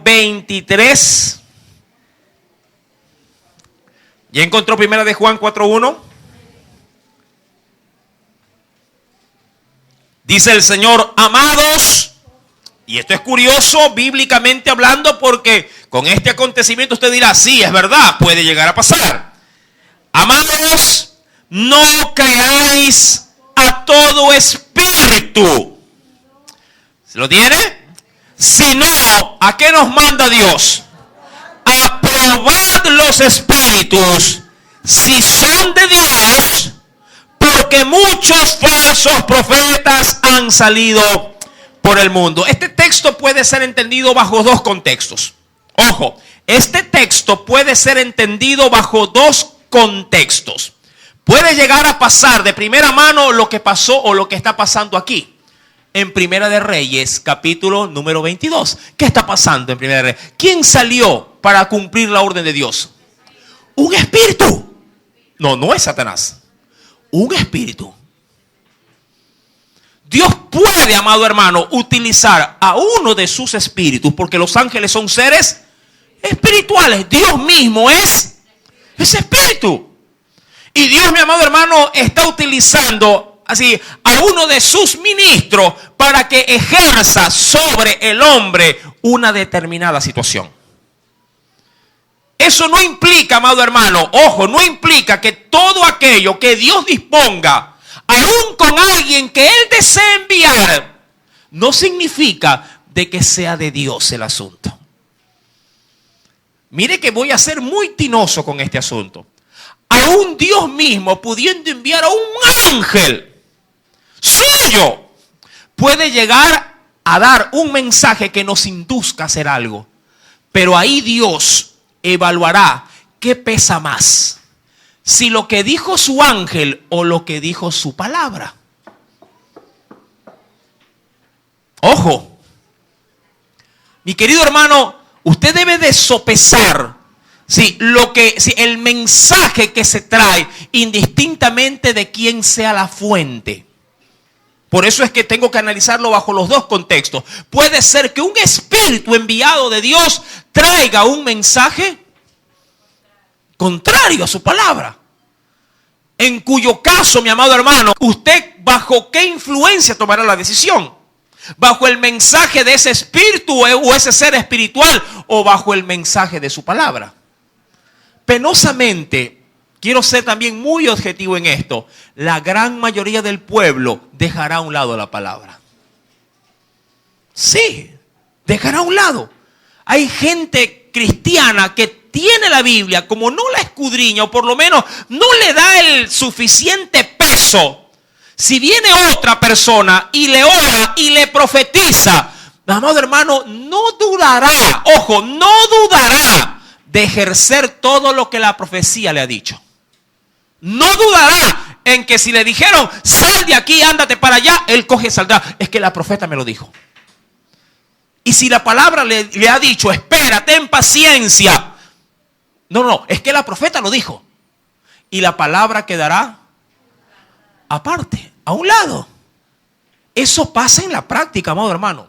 23. ¿Ya encontró primera de Juan 4:1? Dice el Señor: amados. Y esto es curioso bíblicamente hablando, porque con este acontecimiento usted dirá, sí, es verdad, puede llegar a pasar. Amados, no creáis a todo espíritu. ¿Se lo tiene? Sino, ¿a qué nos manda Dios? A probar los espíritus si son de Dios, porque muchos falsos profetas han salido por el mundo. Este texto puede ser entendido bajo dos contextos. Ojo, este texto puede ser entendido bajo dos contextos. Puede llegar a pasar de primera mano lo que pasó o lo que está pasando aquí. En Primera de Reyes, capítulo número 22. ¿Qué está pasando en Primera de Reyes? ¿Quién salió para cumplir la orden de Dios? Un espíritu. No es Satanás. Un espíritu. Dios puede, amado hermano, utilizar a uno de sus espíritus, porque los ángeles son seres espirituales. Dios mismo es espíritu. Y Dios, mi amado hermano, está utilizando así a uno de sus ministros para que ejerza sobre el hombre una determinada situación. Eso no implica, amado hermano, ojo, no implica que todo aquello que Dios disponga, aún con alguien que Él desea enviar, no significa de que sea de Dios el asunto. Mire que voy a ser muy tinoso con este asunto. Aún Dios mismo, pudiendo enviar a un ángel suyo, puede llegar a dar un mensaje que nos induzca a hacer algo. Pero ahí Dios evaluará qué pesa más, si lo que dijo su ángel o lo que dijo su palabra. Ojo, mi querido hermano, usted debe de sopesar si el mensaje que se trae, indistintamente de quién sea la fuente. Por eso es que tengo que analizarlo bajo los dos contextos. Puede ser que un espíritu enviado de Dios traiga un mensaje contrario a su palabra. En cuyo caso, mi amado hermano, usted bajo qué influencia tomará la decisión. ¿Bajo el mensaje de ese espíritu o ese ser espiritual, o bajo el mensaje de su palabra? Penosamente, quiero ser también muy objetivo en esto, la gran mayoría del pueblo dejará a un lado la palabra. Sí, dejará a un lado. Hay gente cristiana que tiene la Biblia, como no la escudriña, o por lo menos no le da el suficiente peso. Si viene otra persona y le ora y le profetiza, amado hermano, no dudará, ojo, no dudará de ejercer todo lo que la profecía le ha dicho. No dudará en que si le dijeron, sal de aquí, ándate para allá, él coge y saldrá. Es que la profeta me lo dijo. Y si la palabra le ha dicho, espera, ten paciencia. No, es que la profeta lo dijo. Y la palabra quedará aparte, a un lado. Eso pasa en la práctica, amado hermano.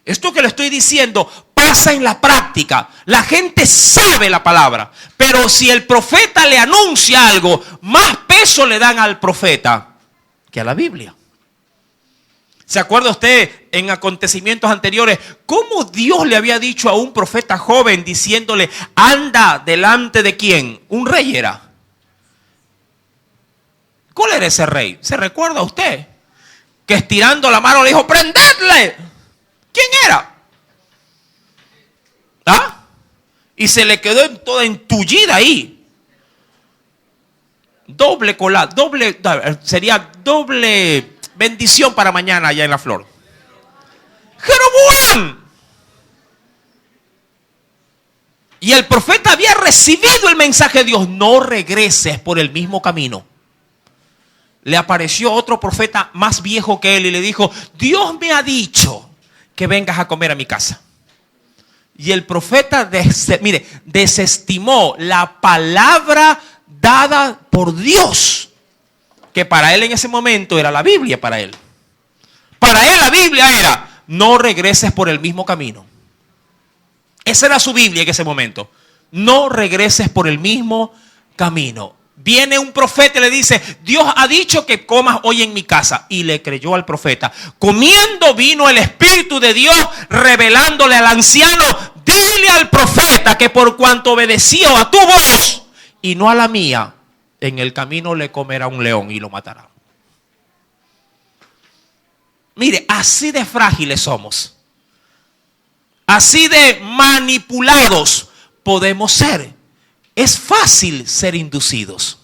Esto que le estoy diciendo pasa en la práctica. La gente sabe la palabra, pero si el profeta le anuncia algo, más peso le dan al profeta que a la Biblia. ¿Se acuerda usted en acontecimientos anteriores cómo Dios le había dicho a un profeta joven diciéndole, anda delante de quién? Un rey era. ¿Cuál era ese rey? ¿Se recuerda usted? Que estirando la mano le dijo, prendedle. ¿Quién era? ¿Ah? Y se le quedó toda entullida ahí. Sería doble bendición para mañana allá en la flor. Jeroboam. Y el profeta había recibido el mensaje de Dios. No regreses por el mismo camino. Le apareció otro profeta más viejo que él y le dijo, Dios me ha dicho que vengas a comer a mi casa. Y el profeta, desestimó la palabra dada por Dios, que para él en ese momento era la Biblia para él. Para él la Biblia era, no regreses por el mismo camino. Esa era su Biblia en ese momento. No regreses por el mismo camino. Viene un profeta y le dice, Dios ha dicho que comas hoy en mi casa. Y le creyó al profeta. Comiendo vino el Espíritu de Dios revelándole al anciano, dile al profeta que por cuanto obedeció a tu voz y no a la mía, en el camino le comerá un león y lo matará. Mire, así de frágiles somos. Así de manipulados podemos ser. Es fácil ser inducidos.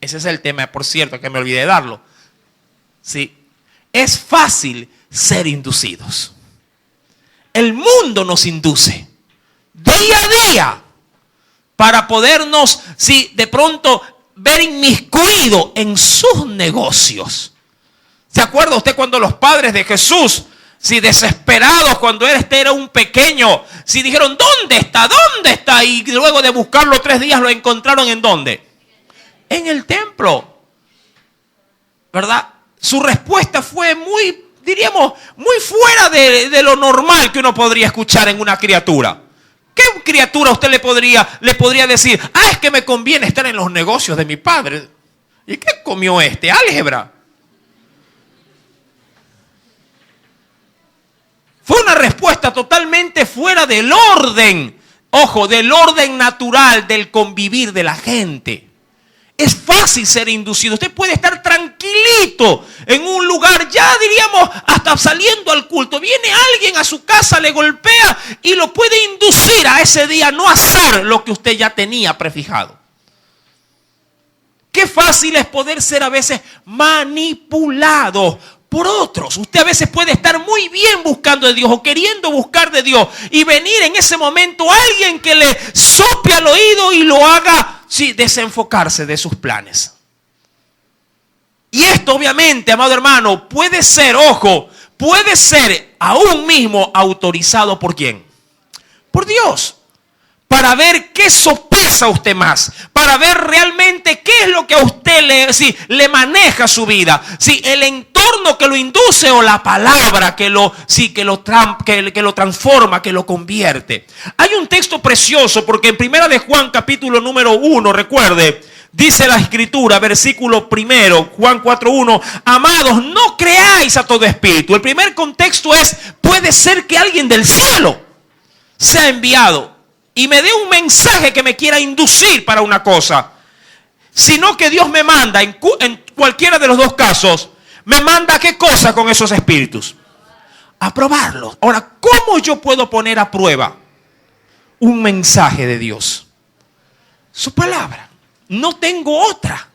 Ese es el tema, por cierto, que me olvidé de darlo. Sí, es fácil ser inducidos. El mundo nos induce día a día para podernos, de pronto ver inmiscuido en sus negocios. ¿Se acuerda usted cuando los padres de Jesús, desesperados cuando este era un pequeño, dijeron, ¿dónde está? ¿Dónde está? Y luego de buscarlo 3 días lo encontraron ¿en dónde? En el templo. ¿Verdad? Su respuesta fue muy fuera de lo normal que uno podría escuchar en una criatura. ¿Qué criatura usted le podría decir? Es que me conviene estar en los negocios de mi padre. ¿Y qué comió este? Álgebra. Fue una respuesta totalmente fuera del orden. Ojo, del orden natural del convivir de la gente. Es fácil ser inducido. Usted puede estar tranquilito en un lugar, ya diríamos, hasta saliendo al culto. Viene alguien a su casa, le golpea y lo puede inducir a ese día no hacer lo que usted ya tenía prefijado. Qué fácil es poder ser a veces manipulado por otros. Usted a veces puede estar muy bien buscando de Dios o queriendo buscar de Dios y venir en ese momento alguien que le sople al oído y lo haga desenfocarse de sus planes. Y esto obviamente, amado hermano, puede ser, puede ser aún mismo autorizado ¿por quién? Por Dios. Para ver qué sopesa usted más. Para ver realmente qué es lo que a usted le maneja su vida. El entorno que lo induce o la palabra que lo transforma, que lo convierte. Hay un texto precioso porque en 1 de Juan capítulo número 1, recuerde, dice la escritura, versículo 1, Juan 4:1, amados, no creáis a todo espíritu. El primer contexto es, puede ser que alguien del cielo sea enviado y me dé un mensaje que me quiera inducir para una cosa, sino que Dios me manda, en cualquiera de los dos casos, me manda ¿qué cosa con esos espíritus? A probarlos. Ahora, ¿cómo yo puedo poner a prueba un mensaje de Dios? Su palabra. No tengo otra.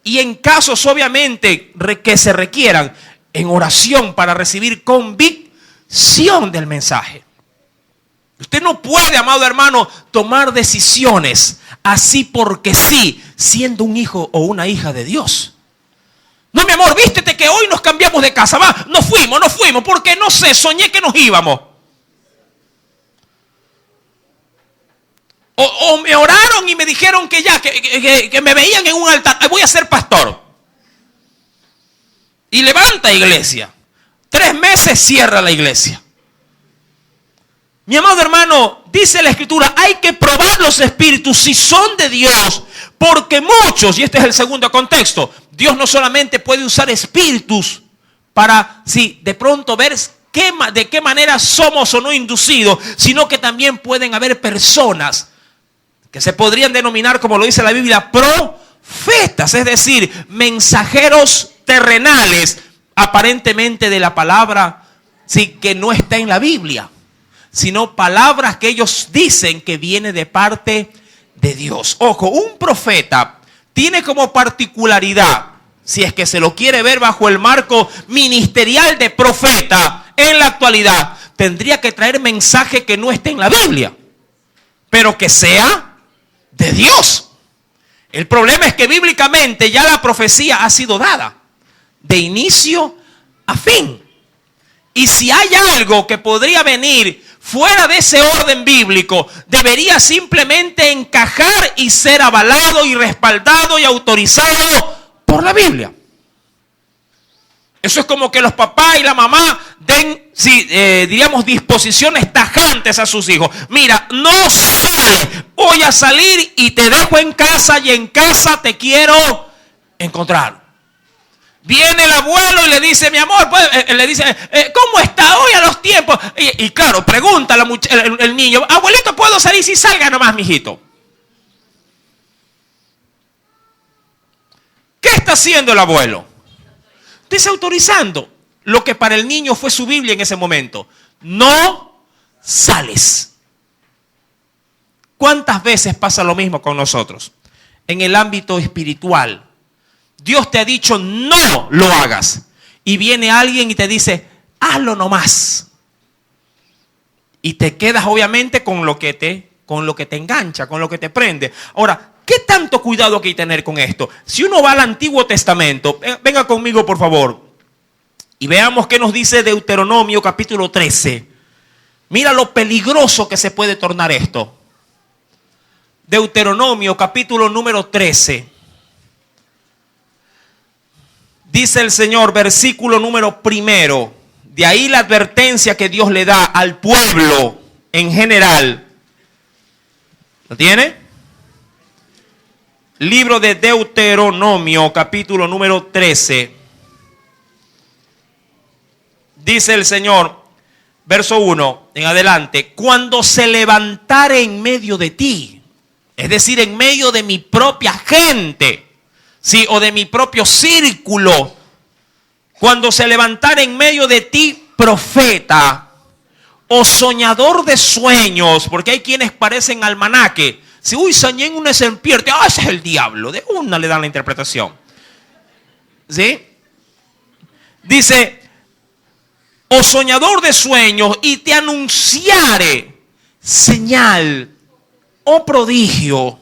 Y en casos obviamente que se requieran, en oración para recibir convicción del mensaje. Usted no puede, amado hermano, tomar decisiones así porque sí, siendo un hijo o una hija de Dios. No, mi amor, vístete que hoy nos cambiamos de casa. Va, no fuimos, porque no sé, soñé que nos íbamos. O me oraron y me dijeron que me veían en un altar. Voy a ser pastor. Y levanta iglesia. 3 meses cierra la iglesia. Mi amado hermano, dice la escritura, hay que probar los espíritus si son de Dios, porque muchos, y este es el segundo contexto, Dios no solamente puede usar espíritus para, de pronto ver de qué manera somos o no inducidos, sino que también pueden haber personas que se podrían denominar, como lo dice la Biblia, profetas, es decir, mensajeros terrenales, aparentemente de la palabra, que no está en la Biblia, sino palabras que ellos dicen que viene de parte de Dios. Ojo, un profeta tiene como particularidad, si es que se lo quiere ver bajo el marco ministerial de profeta en la actualidad, tendría que traer mensaje que no esté en la Biblia, pero que sea de Dios. El problema es que bíblicamente ya la profecía ha sido dada de inicio a fin. Y si hay algo que podría venir fuera de ese orden bíblico, debería simplemente encajar y ser avalado y respaldado y autorizado por la Biblia. Eso es como que los papás y la mamá den, diríamos, disposiciones tajantes a sus hijos. Mira, no sales, voy a salir y te dejo en casa y en casa te quiero encontrar. Viene el abuelo y le dice, mi amor, pues, le dice, ¿cómo está hoy a los tiempos? Y claro, pregunta el niño, abuelito, ¿puedo salir? Si salga nomás, mijito. ¿Qué está haciendo el abuelo? Desautorizando lo que para el niño fue su Biblia en ese momento. No sales. ¿Cuántas veces pasa lo mismo con nosotros? En el ámbito espiritual, Dios te ha dicho no lo hagas. Y viene alguien y te dice, hazlo nomás. Y te quedas obviamente con lo que te engancha, con lo que te prende. Ahora, ¿qué tanto cuidado hay que tener con esto? Si uno va al Antiguo Testamento, venga conmigo por favor, y veamos qué nos dice Deuteronomio capítulo 13. Mira lo peligroso que se puede tornar esto. Deuteronomio capítulo número 13. Dice el Señor, versículo número 1. De ahí la advertencia que Dios le da al pueblo en general. ¿Lo tiene? Libro de Deuteronomio, capítulo número 13. Dice el Señor, verso 1 en adelante, cuando se levantare en medio de ti, es decir, en medio de mi propia gente, sí, o de mi propio círculo, cuando se levantare en medio de ti profeta o soñador de sueños, porque hay quienes parecen almanaque. Si soñé en una serpiente, ese es el diablo. De una le dan la interpretación. ¿Sí? Dice, o soñador de sueños, y te anunciare señal o prodigio.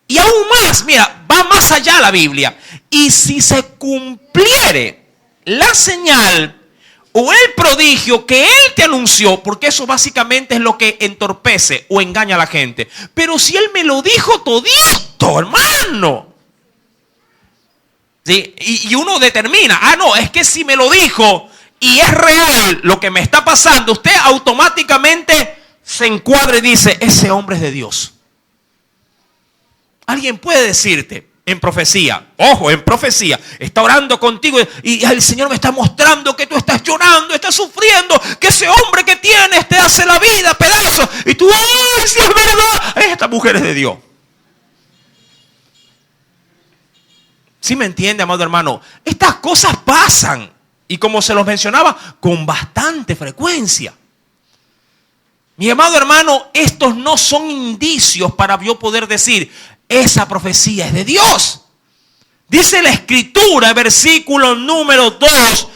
Y aún más, mira, va más allá la Biblia. Y si se cumpliere la señal o el prodigio que él te anunció, porque eso básicamente es lo que entorpece o engaña a la gente. Pero si él me lo dijo todito, hermano. ¿Sí? Y uno determina, no, es que si me lo dijo y es real lo que me está pasando, usted automáticamente se encuadra y dice, ese hombre es de Dios. Alguien puede decirte en profecía, ojo, en profecía, está orando contigo y el Señor me está mostrando que tú estás llorando, estás sufriendo, que ese hombre que tienes te hace la vida pedazos. Y tú, ¡ay, si es verdad! Esta mujer es de Dios. ¿Sí me entiende, amado hermano? Estas cosas pasan. Y como se los mencionaba, con bastante frecuencia. Mi amado hermano, estos no son indicios para yo poder decir, esa profecía es de Dios. Dice la Escritura, versículo número 2.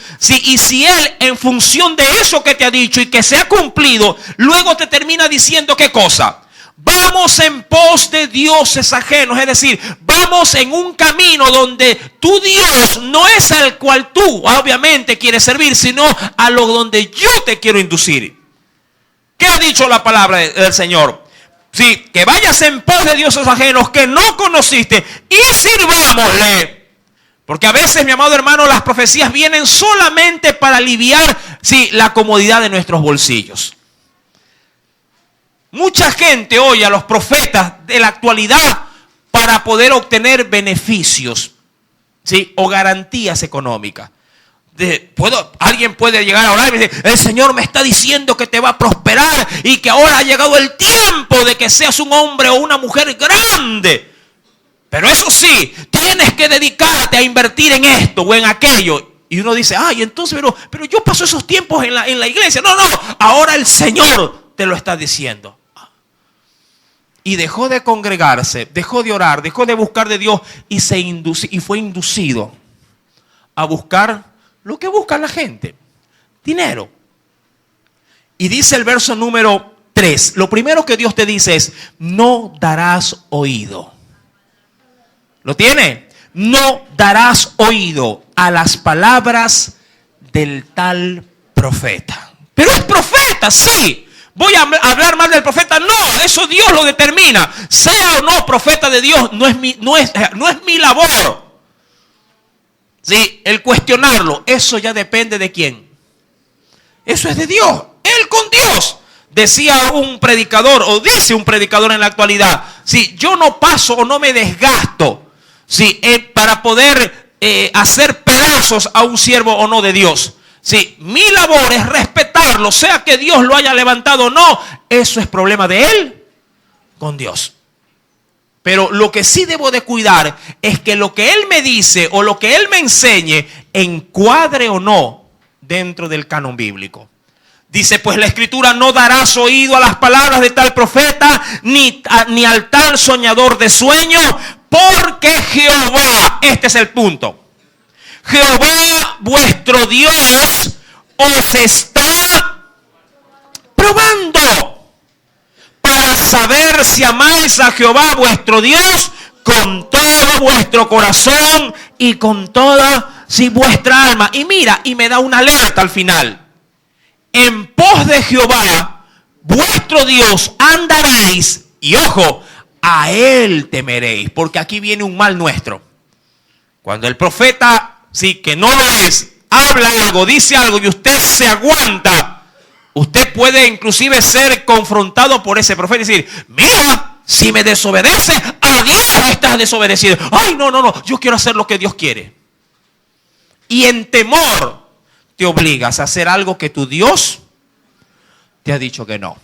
Y si Él, en función de eso que te ha dicho y que se ha cumplido, luego te termina diciendo ¿qué cosa? Vamos en pos de dioses ajenos. Es decir, vamos en un camino donde tu Dios no es al cual tú obviamente quieres servir, sino a lo donde yo te quiero inducir. ¿Qué ha dicho la palabra del Señor? Sí, que vayas en pos de dioses ajenos que no conociste y sirvámosle. Porque a veces, mi amado hermano, las profecías vienen solamente para aliviar, la comodidad de nuestros bolsillos. Mucha gente oye a los profetas de la actualidad para poder obtener beneficios, o garantías económicas. Alguien puede llegar a orar y decir, el Señor me está diciendo que te va a prosperar y que ahora ha llegado el tiempo de que seas un hombre o una mujer grande. Pero eso sí, tienes que dedicarte a invertir en esto o en aquello. Y uno dice, entonces, pero yo paso esos tiempos en la iglesia. No, ahora el Señor te lo está diciendo. Y dejó de congregarse, dejó de orar, dejó de buscar de Dios y fue inducido a buscar lo que busca la gente, dinero. Y dice el verso número 3, lo primero que Dios te dice es, no darás oído. ¿Lo tiene? No darás oído a las palabras del tal profeta. Pero es profeta, sí, voy a hablar mal del profeta. No, eso Dios lo determina. Sea o no profeta de Dios, no es mi labor. Sí, el cuestionarlo, eso ya depende de quién. Eso es de Dios, Él con Dios. Decía un predicador, o dice un predicador en la actualidad, si yo no paso o no me desgasto, para poder hacer pedazos a un siervo o no de Dios. Mi labor es respetarlo, sea que Dios lo haya levantado o no, eso es problema de Él con Dios. Pero lo que sí debo de cuidar es que lo que Él me dice o lo que Él me enseñe encuadre o no dentro del canon bíblico. Dice, pues la Escritura: no darás oído a las palabras de tal profeta, ni al tal soñador de sueño, porque Jehová, este es el punto, Jehová vuestro Dios os está probando para saber si amáis a Jehová vuestro Dios con todo vuestro corazón y con toda vuestra alma. Y mira, y me da una alerta al final. En pos de Jehová vuestro Dios andaréis, y ojo, a Él temeréis, porque aquí viene un mal nuestro. Cuando el profeta, que no lo es, habla algo, dice algo y usted se aguanta, usted puede inclusive ser confrontado por ese profeta y decir: mira, si me desobedeces, a Dios estás desobedecido. Ay, no, yo quiero hacer lo que Dios quiere. Y en temor te obligas a hacer algo que tu Dios te ha dicho que no.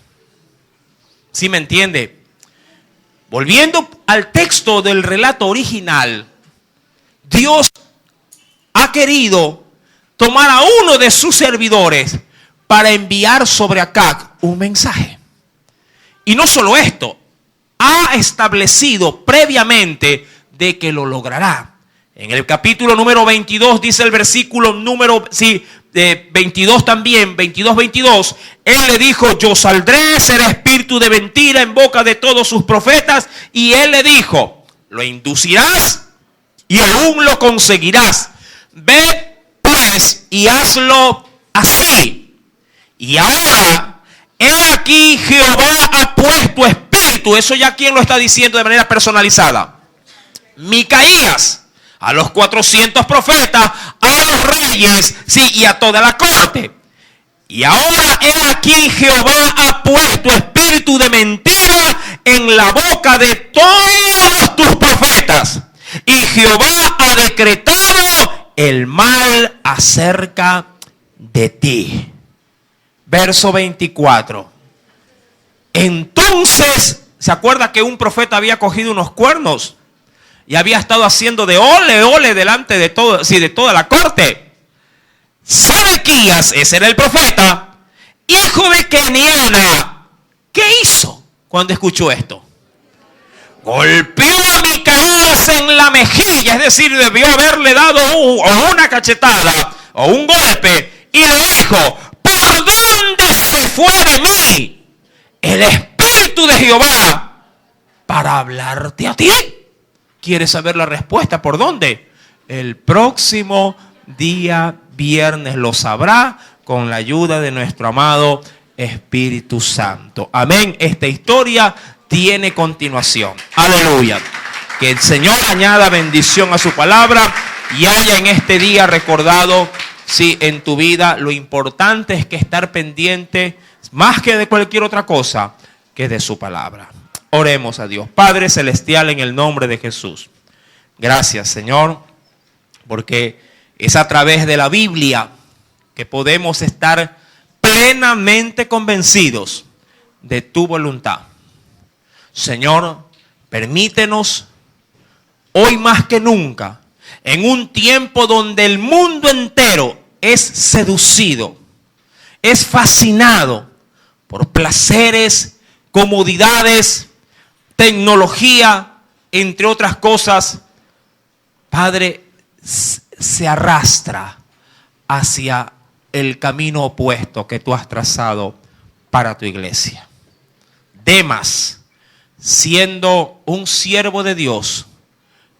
¿Sí me entiende? Volviendo al texto del relato original, Dios ha querido tomar a uno de sus servidores para enviar sobre Acab un mensaje. Y no solo esto, ha establecido previamente de que lo logrará. En el capítulo número 22 dice el versículo número 22 también, 22, Él le dijo: yo saldré, será espíritu de mentira en boca de todos sus profetas. Y Él le dijo: lo inducirás y aún lo conseguirás. Ve pues y hazlo así. Y ahora, he aquí Jehová ha puesto espíritu. Eso ya quien lo está diciendo de manera personalizada. Micaías, a los 400 profetas, a los reyes, y a toda la corte. Y ahora he aquí Jehová ha puesto espíritu de mentira en la boca de todos tus profetas. Y Jehová ha decretado el mal acerca de ti. Verso 24. Entonces, ¿se acuerda que un profeta había cogido unos cuernos y había estado haciendo de ole delante de todo, de toda la corte? Sedequías, ese era el profeta, hijo de Keniana, ¿qué hizo cuando escuchó esto? Golpeó a Micaías en la mejilla, es decir, debió haberle dado una cachetada o un golpe, y le dijo: ¿por dónde se fue de mí el espíritu de Jehová para hablarte a ti? ¿Quieres saber la respuesta? ¿Por dónde? El próximo día viernes lo sabrá con la ayuda de nuestro amado Espíritu Santo. Amén. Esta historia tiene continuación. Aleluya. Que el Señor añada bendición a su palabra y haya en este día recordado, en tu vida, lo importante es que estar pendiente más que de cualquier otra cosa que de su palabra. Oremos a Dios. Padre celestial, en el nombre de Jesús. Gracias, Señor, porque es a través de la Biblia que podemos estar plenamente convencidos de tu voluntad. Señor, permítenos hoy más que nunca, en un tiempo donde el mundo entero es seducido, es fascinado por placeres, comodidades, tecnología, entre otras cosas, Padre, se arrastra hacia el camino opuesto que tú has trazado para tu iglesia. Demas, siendo un siervo de Dios,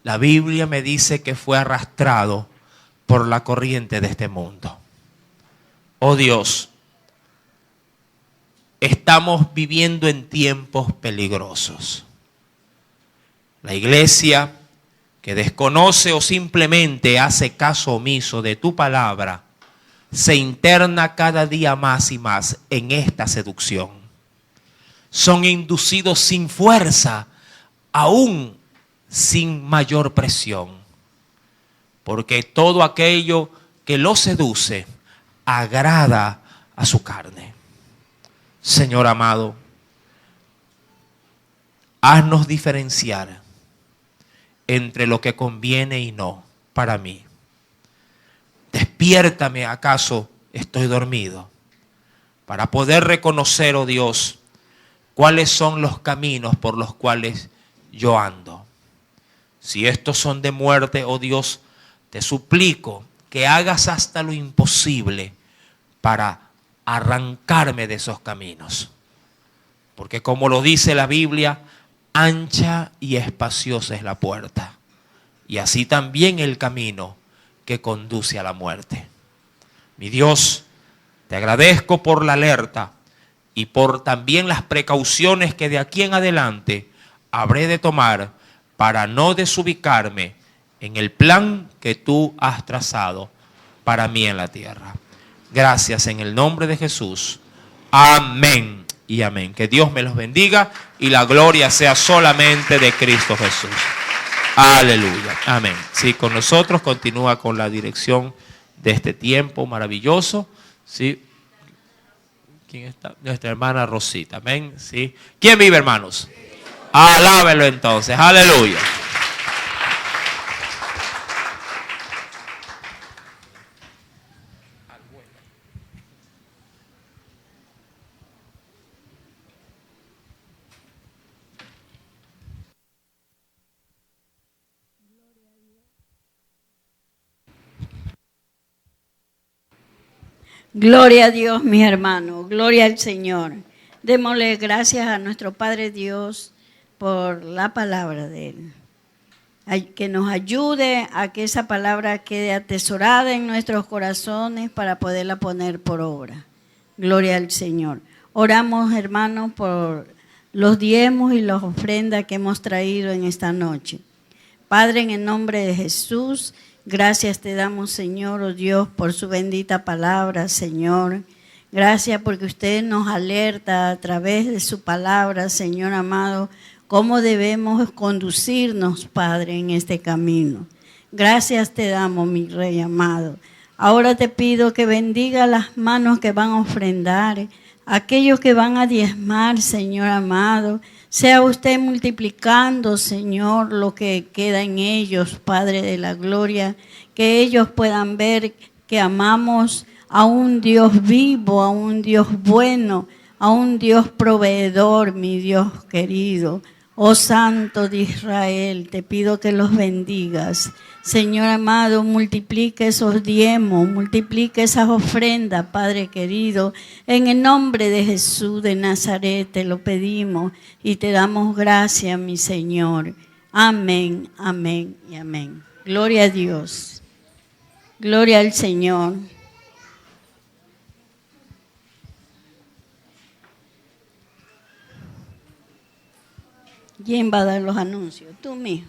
la Biblia me dice que fue arrastrado por la corriente de este mundo. Oh Dios, estamos viviendo en tiempos peligrosos. La iglesia que desconoce o simplemente hace caso omiso de tu palabra, se interna cada día más y más en esta seducción. Son inducidos sin fuerza, aún sin mayor presión, porque todo aquello que los seduce agrada a su carne. Señor amado, haznos diferenciar entre lo que conviene y no para mí. Despiértame, ¿acaso estoy dormido? Para poder reconocer, oh Dios, cuáles son los caminos por los cuales yo ando. Si estos son de muerte, oh Dios, te suplico que hagas hasta lo imposible para arrancarme de esos caminos. Porque como lo dice la Biblia, ancha y espaciosa es la puerta, y así también el camino que conduce a la muerte. Mi Dios, te agradezco por la alerta y por también las precauciones que de aquí en adelante habré de tomar para no desubicarme en el plan que tú has trazado para mí en la tierra. Gracias en el nombre de Jesús. Amén y amén. Que Dios me los bendiga y la gloria sea solamente de Cristo Jesús. Aleluya. Amén. Sí, con nosotros continúa con la dirección de este tiempo maravilloso. Sí. ¿Quién está? Nuestra hermana Rosita. Amén. Sí. ¿Quién vive, hermanos? Alábelo entonces. Aleluya. Gloria a Dios, mis hermanos, gloria al Señor. Démosle gracias a nuestro Padre Dios por la palabra de Él. Que nos ayude a que esa palabra quede atesorada en nuestros corazones para poderla poner por obra. Gloria al Señor. Oramos, hermanos, por los diezmos y las ofrendas que hemos traído en esta noche. Padre, en el nombre de Jesús, gracias te damos, Señor, oh Dios, por su bendita palabra, Señor. Gracias porque usted nos alerta a través de su palabra, Señor amado, cómo debemos conducirnos, Padre, en este camino. Gracias te damos, mi Rey amado. Ahora te pido que bendiga las manos que van a ofrendar, aquellos que van a diezmar, Señor amado. Sea usted multiplicando, Señor, lo que queda en ellos, Padre de la gloria, que ellos puedan ver que amamos a un Dios vivo, a un Dios bueno, a un Dios proveedor, mi Dios querido. Oh Santo de Israel, te pido que los bendigas. Señor amado, multiplique esos diezmos, multiplique esas ofrendas, Padre querido. En el nombre de Jesús de Nazaret te lo pedimos y te damos gracias, mi Señor. Amén, amén y amén. Gloria a Dios. Gloria al Señor. ¿Quién va a dar los anuncios? Tú mismo.